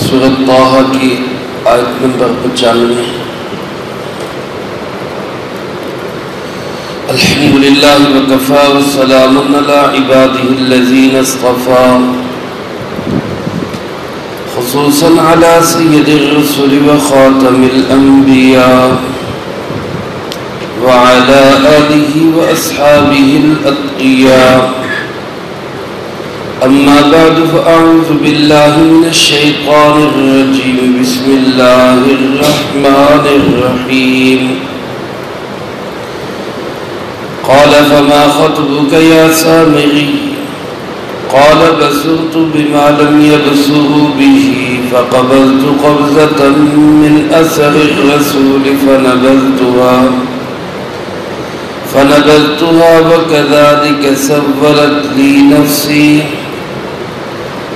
سورۃ طٰہٰ کی آیت نمبر 95۔ الحمدللہ وکفیٰ والسلام علی عبادہ الذین اصطفیٰ، خصوصاً علی سید الرسل وخاتم الانبیاء وعلی آلہ واصحابہ الاتقیاء۔ اما بعد فاعوذ باللہ من الشیطان الرجیم، بسم اللہ الرحمن الرحیم۔ قال فما خطبك يا سامري؟ قال بصرت بما لم يبصروا به، فقبضت قبضة من أثر الرسول فنبذتها وكذلك سولت لي نفسي۔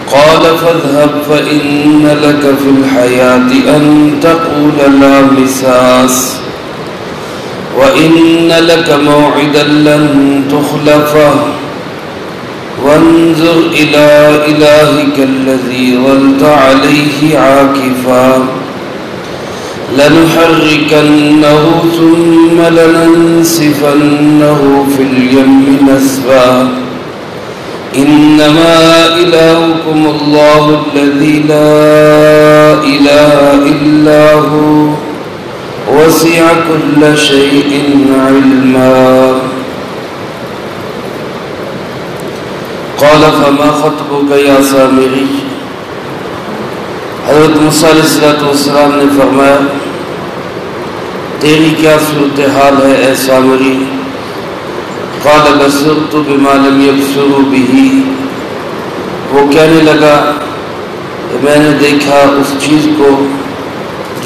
قال فاذهب فإن لك في الحياة أن تقول لا مساس، وإن لك موعدا لن تخلفه، وانظر إلى إلهك الذي ظلت عليه عاكفا، لنحركنه ثم لننسفنه في اليم نسفا، إنما إلهكم الله الذي لا إله إلا هو، وسع كل شيء علما۔ قال فما خطبك يا سامری؟ حضرت موسیٰ علیہ السلام نے فرمایا، تیری کیا صورتحال ہے اے سامری؟ قال بصرت بما لم يبصروا به، وہ کہنے لگا کہ میں نے دیکھا اس چیز کو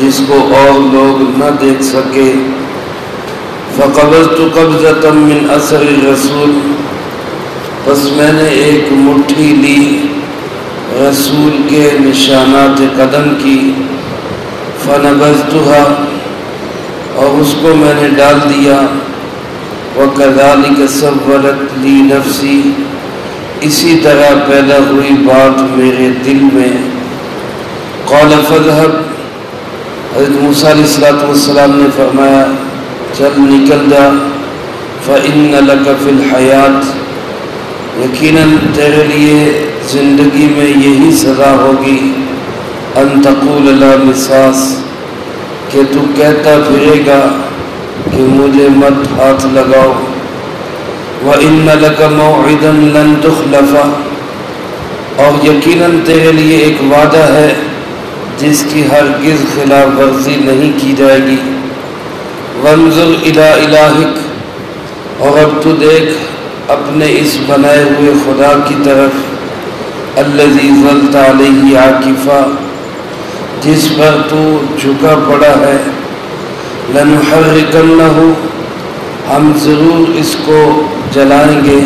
جس کو اور لوگ نہ دیکھ سکے۔ فقبضت قبضة من اثر الرسول، بس میں نے ایک مٹھی لی رسول کے نشانات قدم کی۔ فنبذتها، اور اس کو میں نے ڈال دیا۔ وَكَذَلِكَ سَوَّلَتْ لِي نَفْسِي، اسی طرح پیدا ہوئی بات میرے دل میں۔ قَالَ فَاذْهَبْ، حضرت موسیٰ علیہ السلام نے فرمایا چل نکل جا۔ فَإِنَّ لَكَ فِي الْحَيَاةِ، یقیناً تیرے لیے زندگی میں یہی سزا ہوگی۔ أَن تَقُولَ لَا مِسَاسَ، کہ تو کہتا پھرے گا کہ مجھے مت ہاتھ لگاؤ۔ وَإِنَّ لَكَ مَوْعِدًا لَن تُخْلَفَ، اور یقیناً تیرے لیے ایک وعدہ ہے جس کی ہرگز خلاف ورزی نہیں کی جائے گی۔ وانظر الی الہک، اور اب تو دیکھ اپنے اس بنائے ہوئے خدا کی طرف۔ الذی ظلت علیہ عاکفا، جس پر تو جھکا پڑا ہے۔ لنحرکنہ، ہم ضرور اس کو جلائیں گے۔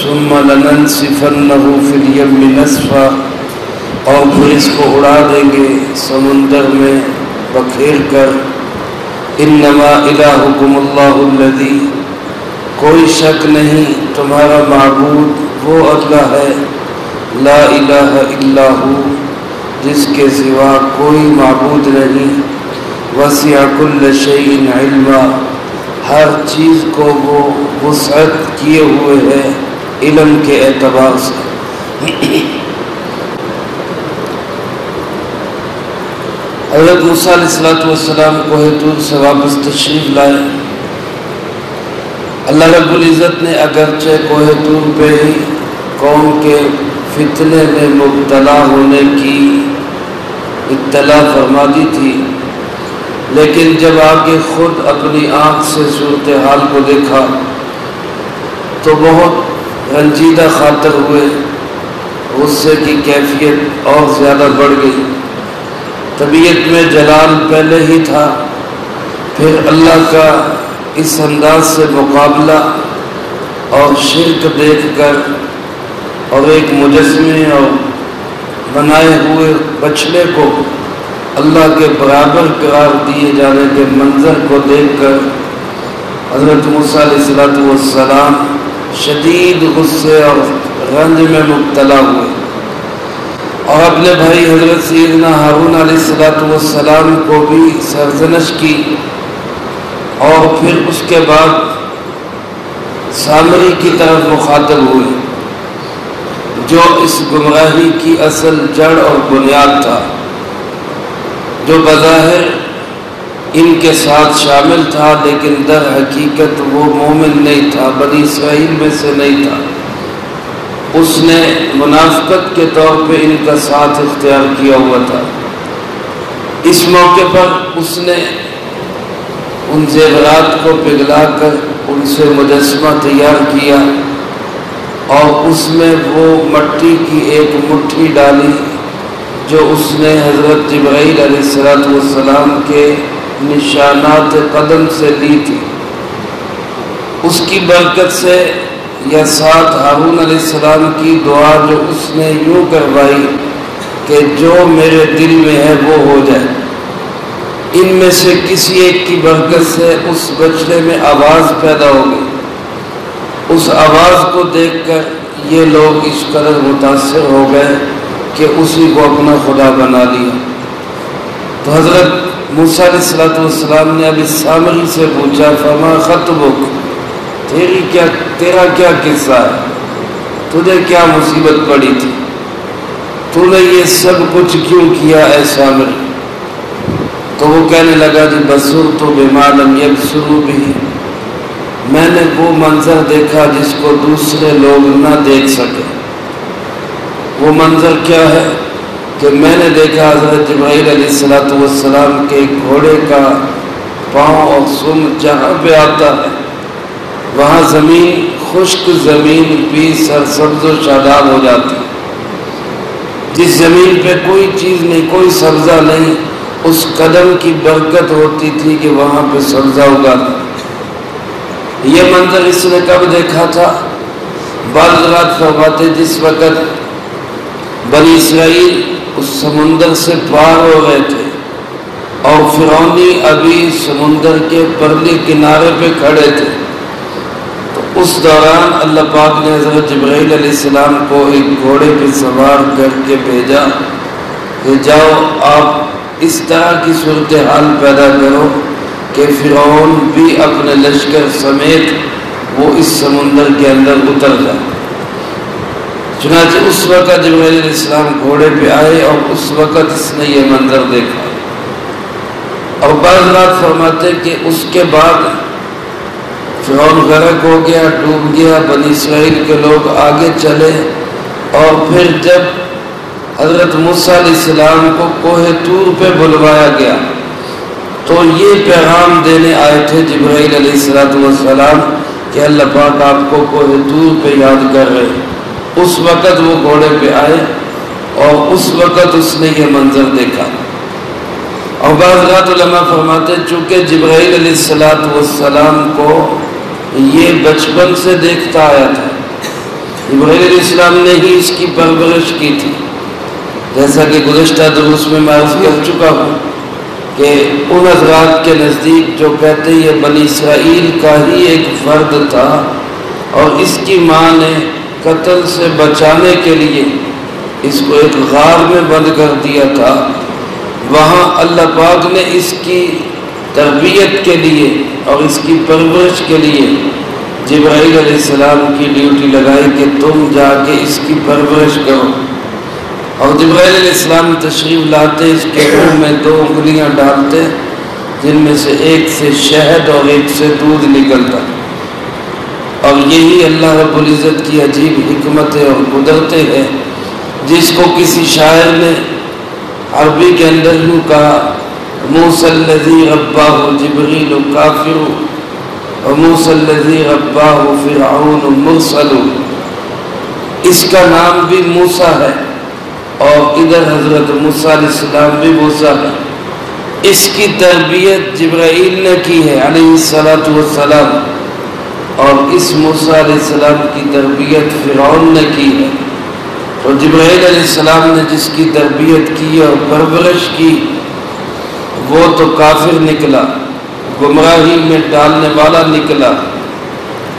ثم لننسفنہ فی الیم نسفا، اور پھر اس کو اڑا دیں گے سمندر میں بکھیر کر۔ انما الہکم اللہ الذی، کوئی شک نہیں تمہارا معبود وہ اللہ ہے۔ لا الہ الا ہو، جس کے سوا کوئی معبود نہیں۔ وسع کل شیء علما، ہر چیز کو وہ وسعت کیے ہوئے ہے علم کے اعتبار سے۔ حضرت موسیٰ علیہ السلام کوہ طور سے واپس تشریف لائے۔ اللہ رب العزت نے اگرچہ کوہ طور پہ ہی قوم کے فتنے میں مبتلا ہونے کی اطلاع فرما دی تھی، لیکن جب آگے خود اپنی آنکھ سے صورتحال کو دیکھا تو بہت رنجیدہ خاطر ہوئے۔ غصے کی کیفیت اور زیادہ بڑھ گئی۔ طبیعت میں جلال پہلے ہی تھا، پھر اللہ کا اس انداز سے مقابلہ اور شرک دیکھ کر، اور ایک مجسمے اور بنائے ہوئے بچڑے کو اللہ کے برابر قرار دیے جانے کے منظر کو دیکھ کر حضرت موسیٰ علیہ السلام شدید غصے اور رنج میں مبتلا ہوئے، اور اپنے بھائی حضرت سیدنا ہارون علیہ السلام کو بھی سرزنش کی، اور پھر اس کے بعد سامری کی طرف مخاطب ہوئی جو اس گمراہی کی اصل جڑ اور بنیاد تھا، جو بظاہر ان کے ساتھ شامل تھا لیکن در حقیقت وہ مومن نہیں تھا، بنی اسرائیل میں سے نہیں تھا۔ اس نے منافقت کے طور پہ ان کا ساتھ اختیار کیا ہوا تھا۔ اس موقع پر اس نے ان زیورات کو پگھلا کر ان سے مجسمہ تیار کیا، اور اس میں وہ مٹی کی ایک مٹھی ڈالی جو اس نے حضرت جبرائیل علیہ السلام کے نشانات قدم سے لی تھی۔ اس کی برکت سے یا ساتھ ہارون علیہ السلام کی دعا جو اس نے یوں کروائی کہ جو میرے دل میں ہے وہ ہو جائے، ان میں سے کسی ایک کی برکت سے اس بچڑے میں آواز پیدا ہو گئی۔ اس آواز کو دیکھ کر یہ لوگ اس قدر متاثر ہو گئے کہ اسی کو اپنا خدا بنا لیا۔ تو حضرت موسیٰ علیہ السلام نے اب اس سامری سے پوچھا، فما خطبک، تیرا کیا قصہ ہے، تجھے کیا مصیبت پڑی تھی، تو نے یہ سب کچھ کیوں کیا اے سامری؟ تو وہ کہنے لگا جی بصرت بما لم یبصروا بہ، میں نے وہ منظر دیکھا جس کو دوسرے لوگ نہ دیکھ سکے۔ وہ منظر کیا ہے کہ میں نے دیکھا حضرت جبرائیل علیہ السلام کے گھوڑے کا پاؤں اور سم جہاں پہ آتا ہے وہاں زمین، خشک زمین بھی سرسبز و شاداب ہو جاتی ہے۔ جس زمین پہ کوئی چیز نہیں، کوئی سبزہ نہیں، اس قدم کی برکت ہوتی تھی کہ وہاں پہ سبزہ اگاتا۔ یہ منظر اس نے کب دیکھا تھا؟ بعض حضرات فرماتے جس وقت بنی اسرائیل اس سمندر سے پار ہو گئے تھے اور فرعونی ابھی سمندر کے پرلے کنارے پہ کھڑے تھے، تو اس دوران اللہ پاک نے حضرت جبرائیل علیہ السلام کو ایک گھوڑے پہ سوار کر کے بھیجا کہ جاؤ آپ اس طرح کی صورتحال پیدا کرو کہ فرعون بھی اپنے لشکر سمیت وہ اس سمندر کے اندر اتر جائے۔ چنانچہ اس وقت جبرائیل علیہ السلام گھوڑے پہ آئے اور اس وقت اس نے یہ منظر دیکھا۔ اور بعض رات فرماتے کہ اس کے بعد فرعون غرق ہو گیا، ڈوب گیا، بنی اسرائیل کے لوگ آگے چلے، اور پھر جب حضرت موسیٰ علیہ السلام کو کوہ طور پہ بلوایا گیا تو یہ پیغام دینے آئے تھے جبرائیل علیہ السلام کہ اللہ پاک آپ کو کوہ طور پہ یاد کر رہے۔ اس وقت وہ گھوڑے پہ آئے اور اس وقت اس نے یہ منظر دیکھا۔ اور بعض علماء فرماتے چونکہ جبرائیل علیہ السلام کو یہ بچپن سے دیکھتا آیا تھا، جبرائیل علیہ السلام نے ہی اس کی پرورش کی تھی، جیسا کہ گزشتہ دروس میں میں عرض کر چکا ہوں کہ ان حضرات کے نزدیک جو کہتے یہ بنی اسرائیل کا ہی ایک فرد تھا اور اس کی ماں نے قتل سے بچانے کے لیے اس کو ایک غار میں بند کر دیا تھا، وہاں اللہ پاک نے اس کی تربیت کے لیے اور اس کی پرورش کے لیے جبرائیل علیہ السلام کی ڈیوٹی لگائی کہ تم جا کے اس کی پرورش کرو۔ اور جبرائیل علیہ السلام تشریف لاتے اس کے منہ میں 2 انگلیاں ڈالتے جن میں سے ایک سے شہد اور ایک سے دودھ نکلتا، اور یہی اللہ رب العزت کی عجیب حکمتیں اور قدرتیں ہیں جس کو کسی شاعر نے عربی کے اندر یوں کہا، موسیٰ الذی رباہ جبریل کافر وموسیٰ الذی رباہ فرعون مرسل۔ اس کا نام بھی موسیٰ ہے اور ادھر حضرت موسیٰ علیہ السلام بھی موسیٰ ہے۔ اس کی تربیت جبرائیل نے کی ہے علیہ السلام، اور اس موسیٰ علیہ السلام کی تربیت فرعون نے کی ہے۔ اور جبرائیل علیہ السلام نے جس کی تربیت کی اور پرورش کی وہ تو کافر نکلا، گمراہی میں ڈالنے والا نکلا،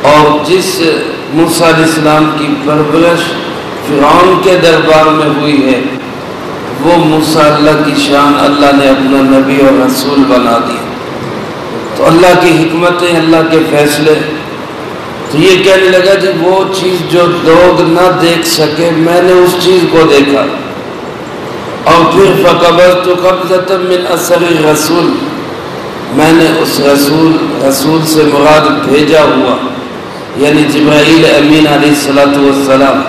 اور جس موسیٰ علیہ السلام کی پرورش فرعون کے دربار میں ہوئی ہے وہ موسیٰ اللہ کی شان، اللہ نے اپنا نبی اور رسول بنا دیا۔ تو اللہ کی حکمتیں، اللہ کے فیصلے۔ تو یہ کہنے لگا جی وہ چیز جو لوگ نہ دیکھ سکے میں نے اس چیز کو دیکھا۔ اور پھر فقبضت قبضة من اثر الرسول، میں نے اس رسول سے مراد بھیجا ہوا یعنی جبرائیل امین علیہ السلام،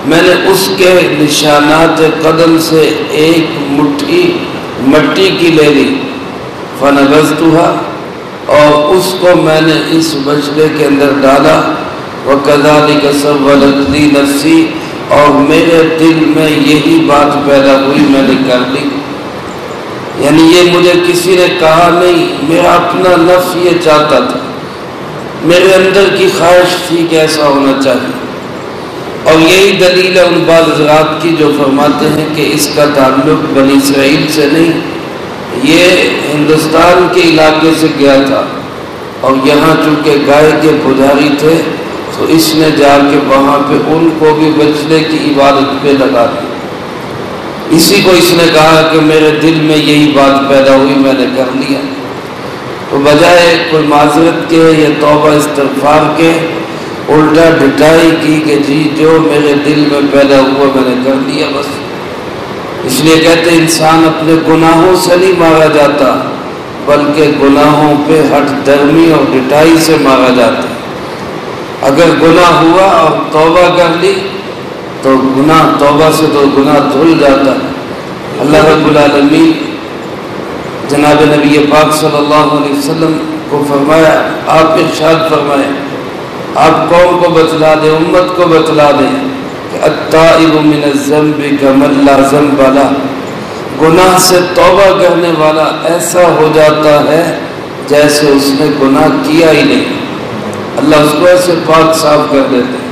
میں نے اس کے نشانات قدم سے ایک مٹھی مٹی کی لے لی، فنبذتها، اور اس کو میں نے اس بچڑے کے اندر ڈالا، وَكَذَلِكَ سَوَّلَتْ لِي نَفْسِي، اور میرے دل میں یہی بات پیدا ہوئی، میں نے کر لی۔ یعنی یہ مجھے کسی نے کہا نہیں، میرا اپنا نفس یہ چاہتا تھا، میرے اندر کی خواہش تھی کہ ایسا ہونا چاہیے۔ اور یہی دلیل ہے ان بعض حضرات کی جو فرماتے ہیں کہ اس کا تعلق بنی اسرائیل سے نہیں، یہ ہندوستان کے علاقے سے گیا تھا، اور یہاں چونکہ گائے کے پجاری تھے تو اس نے جا کے وہاں پہ ان کو بھی بچڑے کی عبادت پہ لگا دی۔ اسی کو اس نے کہا کہ میرے دل میں یہی بات پیدا ہوئی، میں نے کر لیا۔ تو بجائے کوئی معذرت کے یا توبہ استغفار کے، الٹا ڈٹائی کی کہ جی جو میرے دل میں پیدا ہوا میں نے کر لیا بس۔ اس لیے کہتے ہیں انسان اپنے گناہوں سے نہیں مارا جاتا، بلکہ گناہوں پہ ہٹ درمی اور ڈٹائی سے مارا جاتا ہے۔ اگر گناہ ہوا اور توبہ کر لی تو گناہ، توبہ سے تو گناہ دھل جاتا ہے۔ اللہ رب العالمین جناب نبی پاک صلی اللہ علیہ وسلم کو فرمایا، آپ ارشاد فرمائے، آپ قوم کو بتلا دیں، امت کو بتلا دیں کہ التائب من الذنب کمن لا ذنب لہ، گناہ سے توبہ کرنے والا ایسا ہو جاتا ہے جیسے اس نے گناہ کیا ہی نہیں، اللہ اس کو ایسے پاک صاف کر دیتے ہیں۔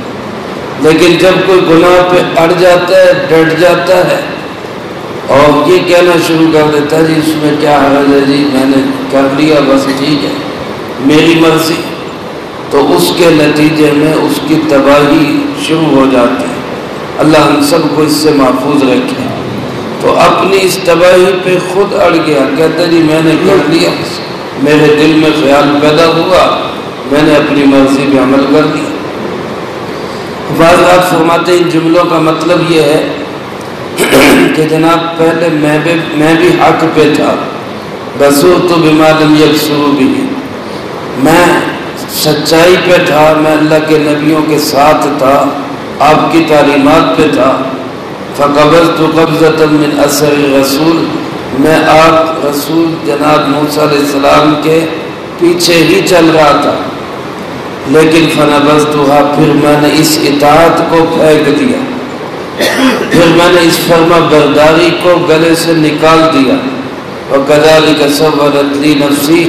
لیکن جب کوئی گناہ پہ اڑ جاتا ہے، ڈٹ جاتا ہے اور یہ کہنا شروع کر دیتا ہے جی اس میں کیا حرج ہے، جی میں نے کر لیا بس ٹھیک ہے میری مرضی، تو اس کے نتیجے میں اس کی تباہی شروع ہو جاتی ہے۔ اللہ ہم سب کو اس سے محفوظ رکھے۔ تو اپنی اس تباہی پہ خود اڑ گیا، کہتا جی میں نے کر لیا، میرے دل میں خیال پیدا ہوا، میں نے اپنی مرضی پہ عمل کر دیا۔ بعض بات فرماتے ہیں ان جملوں کا مطلب یہ ہے کہ جناب پہلے میں بھی حق پہ تھا، بصرت بما لم یبصروا بہ، میں سچائی پہ تھا، میں اللہ کے نبیوں کے ساتھ تھا، آپ کی تعلیمات پہ تھا۔ فقبضت قبضة من اثر الرسول، میں آپ رسول جناب موسیٰ علیہ السلام کے پیچھے ہی چل رہا تھا، لیکن فنبذتها، پھر میں نے اس اطاعت کو پھینک دیا، پھر میں نے اس فرما برداری کو گلے سے نکال دیا۔ وَكَذَلِكَ سَوَّلَتْ لِي نَفْسِي،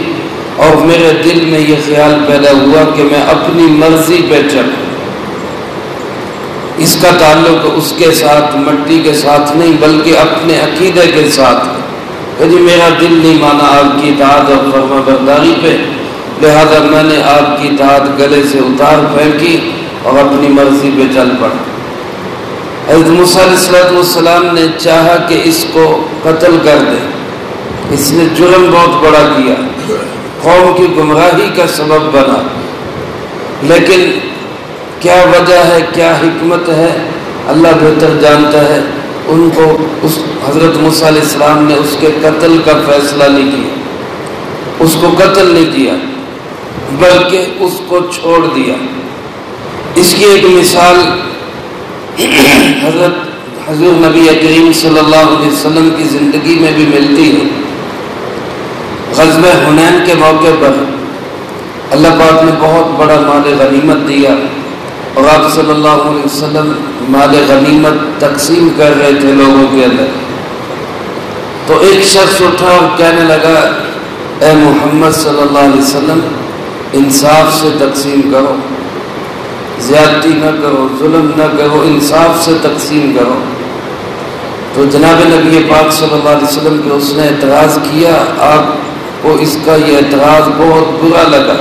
اور میرے دل میں یہ خیال پیدا ہوا کہ میں اپنی مرضی پہ چلوں۔ اس کا تعلق اس کے ساتھ، مٹی کے ساتھ نہیں، بلکہ اپنے عقیدے کے ساتھ کہ جی میرا دل نہیں مانا آپ کی اطاعت اور فرما برداری پہ، لہذا میں نے آپ کی اطاعت گلے سے اتار پھینکی اور اپنی مرضی پہ چل پڑا۔ حضرت موسیٰ علیہ السلام نے چاہا کہ اس کو قتل کر دے، اس نے جرم بہت بڑا کیا، قوم کی گمراہی کا سبب بنا، لیکن کیا وجہ ہے، کیا حکمت ہے، اللہ بہتر جانتا ہے۔ ان کو اس حضرت موسیٰ علیہ السلام نے اس کے قتل کا فیصلہ نہیں کیا، اس کو قتل نہیں کیا بلکہ اس کو چھوڑ دیا۔ اس کی ایک مثال حضور نبی کریم صلی اللہ علیہ وسلم کی زندگی میں بھی ملتی ہے۔ غزوہ حنین کے موقع پر اللہ پاک نے بہت بڑا مال غنیمت دیا، اور آپ صلی اللہ علیہ وسلم مال غنیمت تقسیم کر رہے تھے لوگوں کے اندر، تو ایک شخص اٹھا اور کہنے لگا اے محمد صلی اللہ علیہ وسلم انصاف سے تقسیم کرو، زیادتی نہ کرو، ظلم نہ کرو، انصاف سے تقسیم کرو۔ تو جناب نبی پاک صلی اللہ علیہ وسلم کے اس نے اعتراض کیا، آپ کو اس کا یہ اعتراض بہت برا لگا،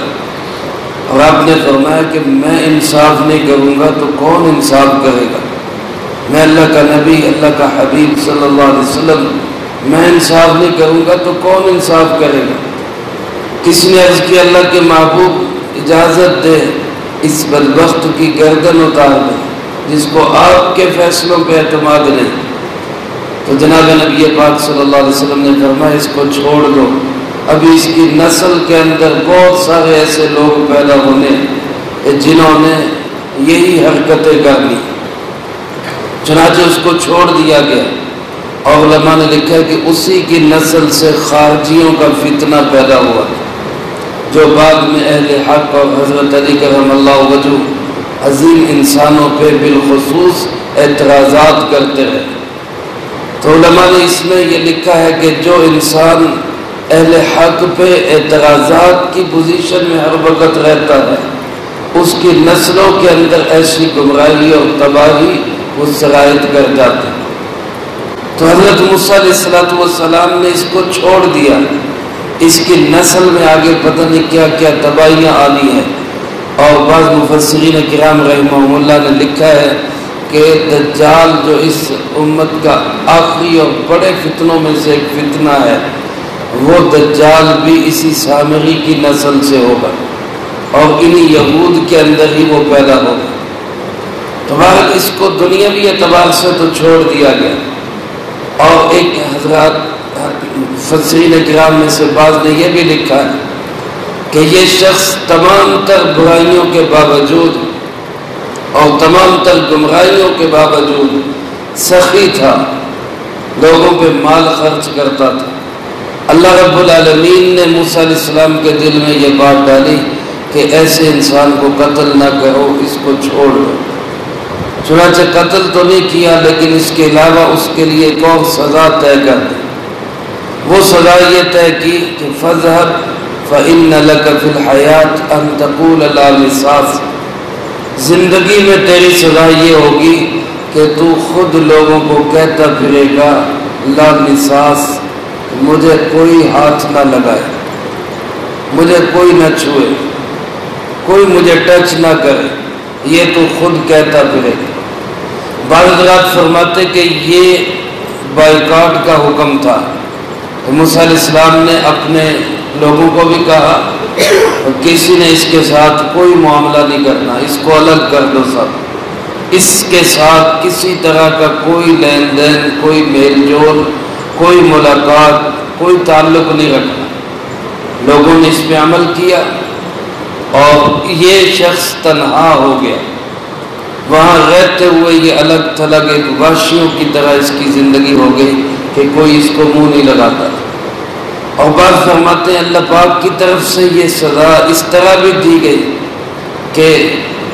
اور آپ نے فرمایا کہ میں انصاف نہیں کروں گا تو کون انصاف کرے گا؟ میں اللہ کا نبی، اللہ کا حبیب صلی اللہ علیہ وسلم، میں انصاف نہیں کروں گا تو کون انصاف کرے گا؟ کس نے عرض کیا اللہ کے محبوب اجازت دے اس بدبخت کی گردن اتار دے جس کو آپ کے فیصلوں پہ اعتماد نہیں۔ تو جناب نبی پاک صلی اللہ علیہ وسلم نے فرمایا اس کو چھوڑ دو، ابھی اس کی نسل کے اندر بہت سارے ایسے لوگ پیدا ہونے جنہوں نے یہی حرکتیں کر لی۔ چنانچہ اس کو چھوڑ دیا گیا، اور علماء نے لکھا ہے کہ اسی کی نسل سے خارجیوں کا فتنہ پیدا ہوا جو بعد میں اہل حق اور حضرت علی کرم اللہ وجہ عظیم انسانوں پہ بالخصوص اعتراضات کرتے رہے۔ تو علماء نے اس میں یہ لکھا ہے کہ جو انسان اہل حق پہ اعتراضات کی پوزیشن میں ہر وقت رہتا ہے اس کی نسلوں کے اندر ایسی گمراہی اور تباہی وہ سرایت کر جاتے ہیں۔ تو حضرت موسیٰ علیہ السلام نے اس کو چھوڑ دیا، اس کی نسل میں آگے پتہ نہیں کیا کیا تباہیاں آنی ہیں، اور بعض مفسرین کرام رحمہم اللہ نے لکھا ہے کہ دجال جو اس امت کا آخری اور بڑے فتنوں میں سے ایک فتنہ ہے، وہ دجال بھی اسی سامری کی نسل سے ہوگا اور انہی یہود کے اندر ہی وہ پیدا ہوگا۔ تو بہرحال اس کو دنیاوی اعتبار سے تو چھوڑ دیا گیا، اور ایک حضرات مفسرین کرام میں سے بعض نے یہ بھی لکھا ہے کہ یہ شخص تمام تر برائیوں کے باوجود اور تمام تر گمراہیوں کے باوجود سخی تھا، لوگوں پہ مال خرچ کرتا تھا۔ اللہ رب العالمین نے موسیٰ علیہ السلام کے دل میں یہ بات ڈالی کہ ایسے انسان کو قتل نہ کرو، اس کو چھوڑ دو۔ چنانچہ قتل تو نہیں کیا، لیکن اس کے علاوہ اس کے لیے ایک اور سزا طے کر دی۔ وہ سزا یہ طے کی کہ فَاذْهَبْ فَإِنَّ لَكَ فِي الْحَيَاةِ أَن تَقُولَ لَا مِسَاسَ، زندگی میں تیری سزا یہ ہوگی کہ تو خود لوگوں کو کہتا پھرے گا لا مساس، مجھے کوئی ہاتھ نہ لگائے، مجھے کوئی نہ چھوئے، کوئی مجھے ٹچ نہ کرے، یہ تو خود کہتا پھرے گا۔ بعض حضرات فرماتے کہ یہ بائیکاٹ کا حکم تھا، تو موسیٰ علیہ السلام نے اپنے لوگوں کو بھی کہا کسی نے اس کے ساتھ کوئی معاملہ نہیں کرنا، اس کو الگ کر دو، سب اس کے ساتھ کسی طرح کا کوئی لین دین، کوئی میل جول، کوئی ملاقات، کوئی تعلق نہیں رکھنا۔ لوگوں نے اس پہ عمل کیا اور یہ شخص تنہا ہو گیا، وہاں رہتے ہوئے یہ الگ تھلگ ایک وحشیوں کی طرح اس کی زندگی ہو گئی کہ کوئی اس کو منہ نہیں لگاتا۔ اور بعض فرماتے ہیں اللہ پاک کی طرف سے یہ سزا اس طرح بھی دی گئی کہ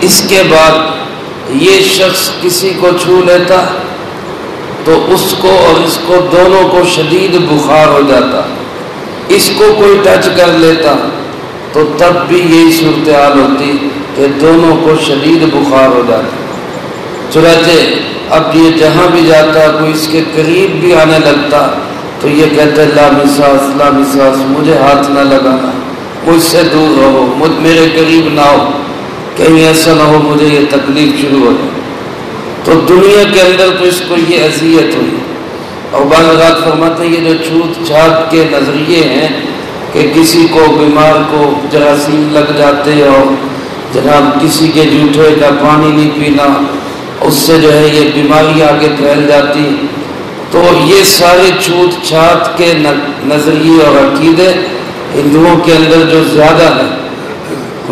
اس کے بعد یہ شخص کسی کو چھو لیتا تو اس کو اور اس کو دونوں کو شدید بخار ہو جاتا، اس کو کوئی ٹچ کر لیتا تو تب بھی یہی صورتحال ہوتی کہ دونوں کو شدید بخار ہو جاتا۔ چنانچہ اب یہ جہاں بھی جاتا کوئی اس کے قریب بھی آنے لگتا تو یہ کہتے لا مساس، لا مساس، مجھے ہاتھ نہ لگانا، مجھ سے دور رہو، میرے قریب نہ ہو، کہیں ایسا نہ ہو مجھے یہ تکلیف شروع ہو جائے۔ تو دنیا کے اندر تو اس کو یہ اذیت ہوئی۔ اور بعض اوقات فرماتے ہیں یہ جو چھوت چھات کے نظریے ہیں کہ کسی کو بیمار کو جراثیم لگ جاتے اور جناب کسی کے جوٹے کا پانی نہیں پینا، اس سے جو ہے یہ بیماری آگے پھیل جاتی، تو یہ سارے چھوت چھات کے نظریے اور عقیدے ہندوؤں کے اندر جو زیادہ ہیں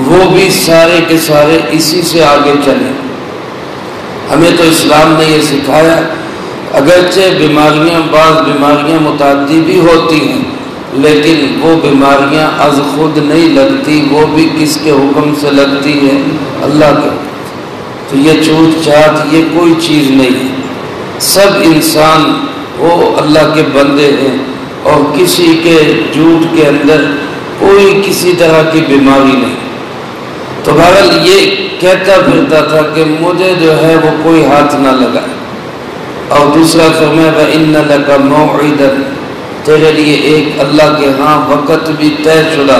وہ بھی سارے کے سارے اسی سے آگے چلے۔ ہمیں تو اسلام نے یہ سکھایا اگرچہ بیماریاں بعض بیماریاں متعدی بھی ہوتی ہیں لیکن وہ بیماریاں از خود نہیں لگتی، وہ بھی کس کے حکم سے لگتی ہے؟ اللہ کے۔ تو یہ چھوت چھات یہ کوئی چیز نہیں ہے، سب انسان وہ اللہ کے بندے ہیں اور کسی کے جھوٹ کے اندر کوئی کسی طرح کی بیماری نہیں۔ تو بہرحال یہ کہتا پھرتا تھا کہ مجھے جو ہے وہ کوئی ہاتھ نہ لگائے۔ اور دوسرا فرمایا وَإِنَّ لَكَ مَوْعِدًا، تیرے لیے ایک اللہ کے ہاں وقت بھی طے شدہ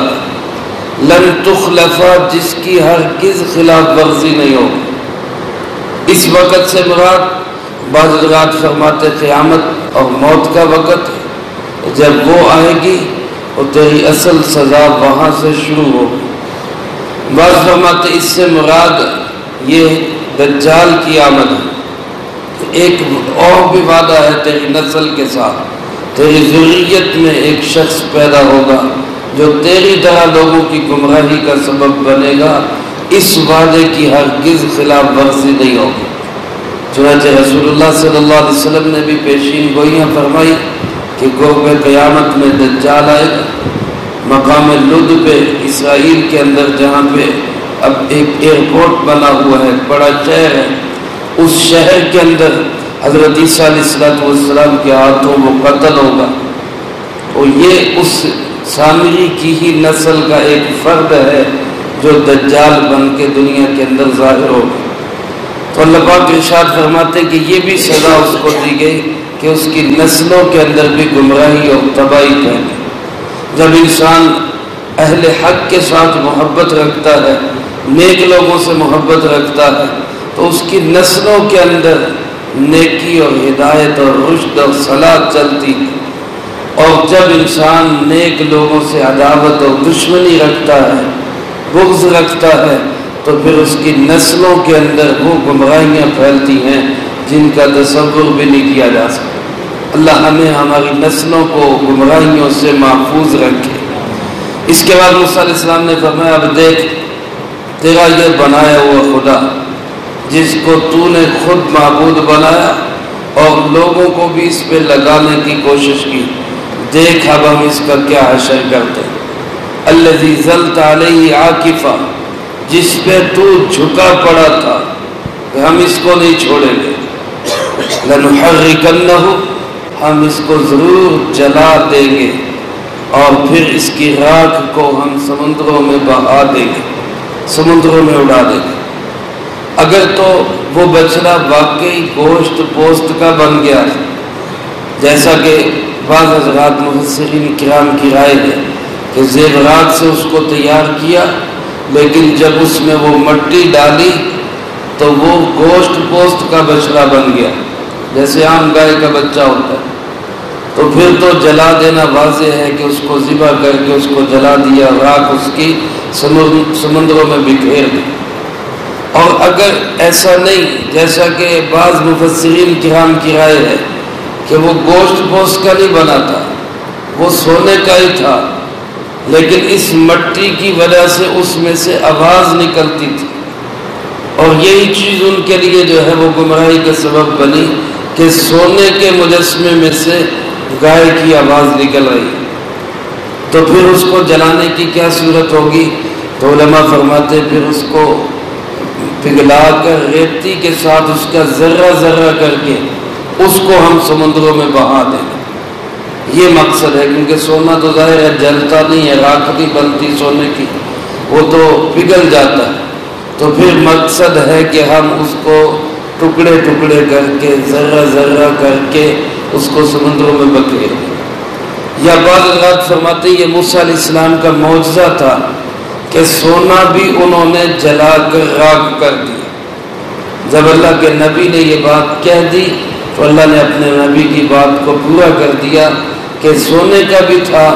لن تخلفا، جس کی ہرگز خلاف ورزی نہیں ہوگی۔ اس وقت سے مراد بعض حضرات فرماتے قیامت اور موت کا وقت ہے، جب وہ آئے گی اور تیری اصل سزا وہاں سے شروع ہوگی۔ بعض فرماتے اس سے مراد یہ دجال کی آمد ہے۔ ایک اور بھی وعدہ ہے تیری نسل کے ساتھ، تیری ذریت میں ایک شخص پیدا ہوگا جو تیری طرح لوگوں کی گمراہی کا سبب بنے گا، اس وعدے کی ہرگز خلاف ورزی نہیں ہوگی۔ چنانچہ رسول اللہ صلی اللہ علیہ وسلم نے بھی پیشین گوئیاں فرمائی کہ قرب قیامت میں دجال آئے گا۔ مقام لد پہ اسرائیل کے اندر جہاں پہ اب ایک ایئرپورٹ بنا ہوا ہے، بڑا شہر ہے، اس شہر کے اندر حضرت عیسیٰ علیہ السلام کے ہاتھوں وہ قتل ہوگا، اور یہ اس سامری کی ہی نسل کا ایک فرد ہے جو دجال بن کے دنیا کے اندر ظاہر ہوگا۔ تو اللہ پاک ارشاد فرماتے کہ یہ بھی سزا اس کو دی گئی کہ اس کی نسلوں کے اندر بھی گمراہی اور تباہی پھیلے۔ جب انسان اہل حق کے ساتھ محبت رکھتا ہے، نیک لوگوں سے محبت رکھتا ہے، تو اس کی نسلوں کے اندر نیکی اور ہدایت اور رشد اور صلاح چلتی ہے۔ اور جب انسان نیک لوگوں سے عداوت اور دشمنی رکھتا ہے، بغض رکھتا ہے، تو پھر اس کی نسلوں کے اندر وہ گمراہیاں پھیلتی ہیں جن کا تصور بھی نہیں کیا جا سکتا۔ اللہ ہمیں ہماری نسلوں کو گمراہیوں سے محفوظ رکھے۔ اس کے بعد موسیٰ علیہ السلام نے فرمایا اب دیکھ تیرا یہ بنایا ہوا خدا جس کو تو نے خود معبود بنایا اور لوگوں کو بھی اس پہ لگانے کی کوشش کی، دیکھ اب ہم اس کا کیا حشر کرتے ہیں۔ الذی ظلت علیہ عاکفا، جس پہ تو جھکا پڑا تھا کہ ہم اس کو نہیں چھوڑیں گے، لنحرکنہ، ہم اس کو ضرور جلا دیں گے اور پھر اس کی راکھ کو ہم سمندروں میں بہا دیں گے، سمندروں میں اڑا دیں گے۔ اگر تو وہ بچڑا واقعی گوشت پوست کا بن گیا، جیسا کہ بعض حضرات مفسرین کرام کی رائے ہے کہ زیورات سے اس کو تیار کیا، لیکن جب اس میں وہ مٹی ڈالی تو وہ گوشت پوست کا بچڑا بن گیا، جیسے عام گائے کا بچہ ہوتا ہے۔ تو پھر تو جلا دینا واضح ہے کہ اس کو ذبح کر کے اس کو جلا دیا، راکھ اس کی سمندروں میں بکھیر دی۔ اور اگر ایسا نہیں، جیسا کہ بعض مفسرین کرام کی رائے ہے کہ وہ گوشت پوست کا نہیں بنا تھا، وہ سونے کا ہی تھا، لیکن اس مٹی کی وجہ سے اس میں سے آواز نکلتی تھی، اور یہی چیز ان کے لیے جو ہے وہ گمراہی کا سبب بنی کہ سونے کے مجسمے میں سے گائے کی آواز نکل رہی۔ تو پھر اس کو جلانے کی کیا صورت ہوگی؟ تو علماء فرماتے پھر اس کو پگھلا کر ریتی کے ساتھ اس کا ذرہ ذرہ کر کے اس کو ہم سمندروں میں بہا دیں گے۔ یہ مقصد ہے، کیونکہ سونا تو ظاہر ہے جلتا نہیں ہے، راکھ نہیں بنتی سونے کی، وہ تو پگھل جاتا ہے۔ تو پھر مقصد ہے کہ ہم اس کو ٹکڑے ٹکڑے کر کے ذرہ ذرہ کر کے اس کو سمندروں میں بکھیر دیں۔ یا بعض حضرات فرماتے یہ موسیٰ علیہ السلام کا معجزہ تھا کہ سونا بھی انہوں نے جلا کر راکھ کر دیا۔ جب اللہ کے نبی نے یہ بات کہہ دی تو اللہ نے اپنے نبی کی بات کو پورا کر دیا کہ سونے کا بھی تھا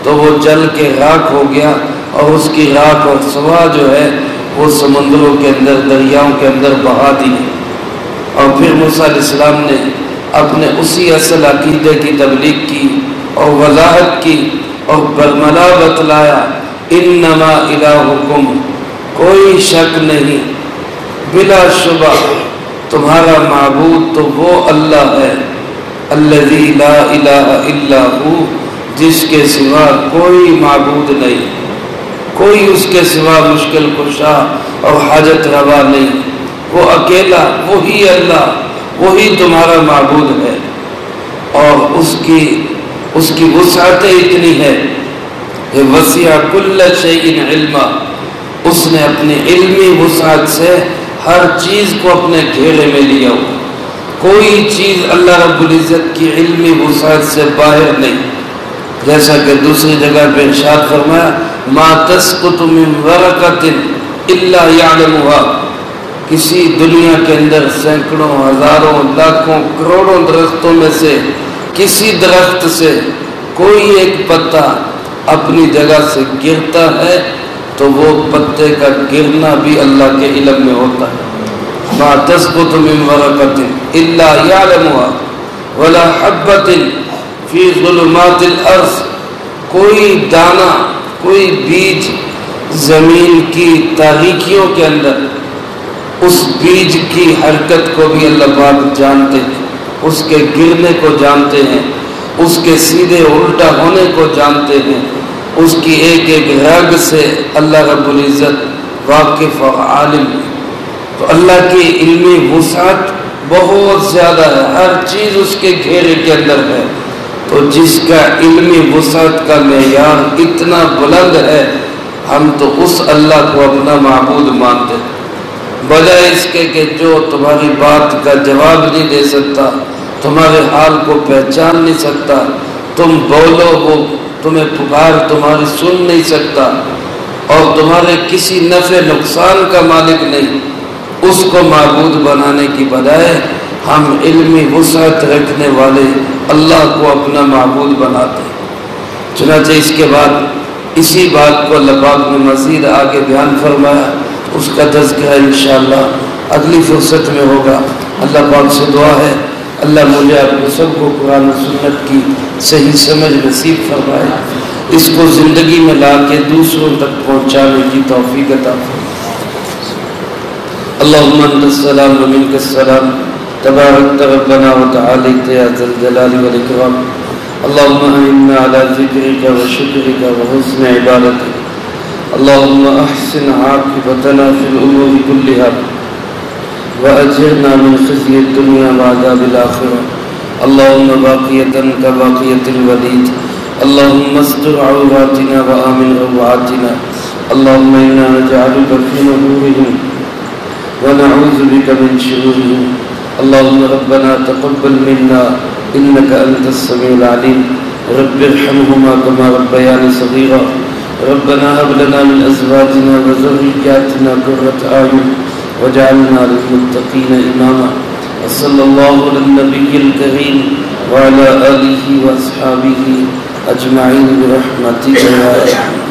تو وہ جل کے راکھ ہو گیا، اور اس کی راکھ اور سوا جو ہے وہ سمندروں کے اندر، دریاؤں کے اندر بہا دی۔ اور پھر موسیٰ علیہ السلام نے اپنے اسی اصل عقیدے کی تبلیغ کی اور وضاحت کی اور برملا بتلایا، انما الہکم، کوئی شک نہیں، بلا شبہ تمہارا معبود تو وہ اللہ ہے، الذی لا الہ الا ہو، جس کے سوا کوئی معبود نہیں، کوئی اس کے سوا مشکل کشا اور حاجت روا نہیں، وہ اکیلا، وہی اللہ، وہی تمہارا معبود ہے۔ اور اس کی وسعت اتنی ہے کہ وسع کل شیء علما، اس نے اپنی علمی وسعت سے ہر چیز کو اپنے گھیرے میں لیا ہوا، کوئی چیز اللہ رب العزت کی علمی وسعت سے باہر نہیں۔ جیسا کہ دوسری جگہ پہ ارشاد فرمایا، ما تسقط من ورقۃ الا یعلمها، کسی دنیا کے اندر سینکڑوں ہزاروں لاکھوں کروڑوں درختوں میں سے کسی درخت سے کوئی ایک پتا اپنی جگہ سے گرتا ہے تو وہ پتے کا گرنا بھی اللہ کے علم میں ہوتا ہے. ما تسقط من ورقة الا يعلمها ولا حبة في ظلمات الارض. کوئی دانہ کوئی بیج زمین کی تاریکیوں کے اندر اس بیج کی حرکت کو بھی اللہ پاک جانتے ہیں, اس کے گرنے کو جانتے ہیں, اس کے سیدھے الٹا ہونے کو جانتے ہیں, اس کی ایک ایک رگ سے اللہ رب العزت واقف اور عالم ہے. تو اللہ کی علمی وسعت بہت زیادہ ہے, ہر چیز اس کے گھیرے کے اندر ہے. تو جس کا علمی وسعت کا معیار اتنا بلند ہے, ہم تو اس اللہ کو اپنا معبود مانتے ہیں, بجائے اس کے کہ جو تمہاری بات کا جواب نہیں دے سکتا, تمہارے حال کو پہچان نہیں سکتا, تم بولو وہ تمہیں پکار تمہاری سن نہیں سکتا, اور تمہارے کسی نفع نقصان کا مالک نہیں. اس کو معبود بنانے کی بجائے ہم علمی وسعت رکھنے والے اللہ کو اپنا معبود بناتے ہیں. چنانچہ اس کے بعد اسی بات کو اللہ پاک نے مزید آگے بیان فرمایا. اس کا تذکرہ انشاءاللہ اگلی فرصت میں ہوگا. اللہ پاک سے دعا ہے اللہ مجھے آپ کو سب کو قرآن و سنت کی صحیح سمجھ نصیب فرمائے, اس کو زندگی میں لا کے دوسروں تک پہنچانے کی توفیق عطا فرمائے. اللہم انت السلام و منک السلام تبارک ربنا و تعالیت یا ذا الجلال والاکرام. اللہم اعنا علی ذکرک و شکرک و حسن عبادتک. اللہم احسن عاقبتنا فی الامور کلها وأجرنا من خزي الدنيا وعذاب الآخرة. اللهم باقية كباقية الوليد. اللهم استر عوراتنا وآمن روعاتنا. اللهم إنا نجعلك في نحورهم ونعوذ بك من شرورهم. اللهم ربنا تقبل منا إنك أنت السميع العليم. رب ارحمهما كما ربياني صغيرا. ربنا هب لنا من أزواجنا وذرياتنا قرة أعين وجعلنا للمتقين إماما. وصلى الله على النبي الكريم وعلى آله وأصحابه أجمعين برحمتك يا أرحم